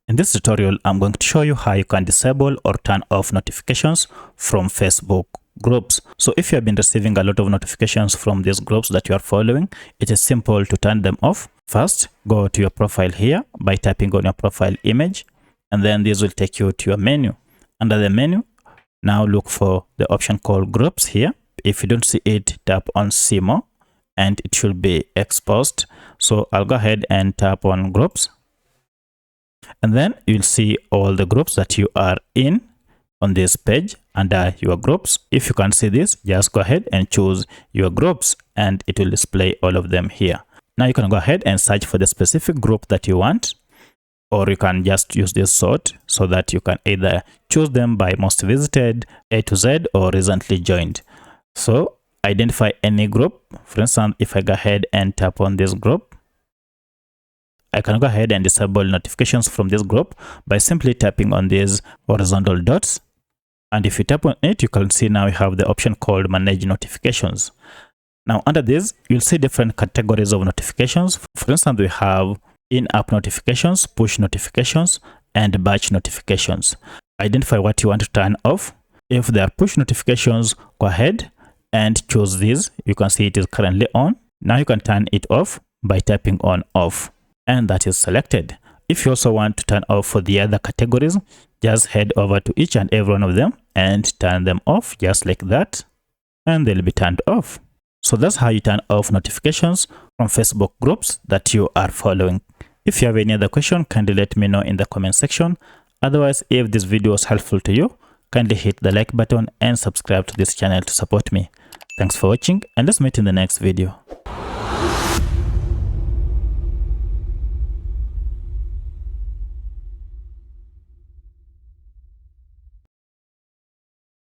In this tutorial, I'm going to show you how you can disable or turn off notifications from Facebook groups. So if you have been receiving a lot of notifications from these groups that you are following, it is simple to turn them off. First, go to your profile here by tapping on your profile image, and then this will take you to your menu. Under the menu, now look for the option called groups here. If you don't see it, tap on see more and it should be exposed. So I'll go ahead and tap on groups. And then you'll see all the groups that you are in on this page under your groups. If you can see this, just go ahead and choose your groups and it will display all of them here. Now you can go ahead and search for the specific group that you want, or you can just use this sort so that you can either choose them by most visited, A to Z, or recently joined. So identify any group. For instance, if I go ahead and tap on this group, I can go ahead and disable notifications from this group by simply tapping on these horizontal dots. And if you tap on it, you can see now we have the option called manage notifications. Now under this, you'll see different categories of notifications. For instance, we have in-app notifications, push notifications, and batch notifications. Identify what you want to turn off. If there are push notifications, go ahead and choose these. You can see it is currently on. Now you can turn it off by tapping on off, and that is selected. If you also want to turn off for the other categories, just head over to each and every one of them and turn them off just like that, and they'll be turned off. So that's how you turn off notifications from Facebook groups that you are following. If you have any other question, kindly let me know in the comment section. Otherwise, if this video was helpful to you, kindly hit the like button and subscribe to this channel to support me. Thanks for watching, and let's meet in the next video.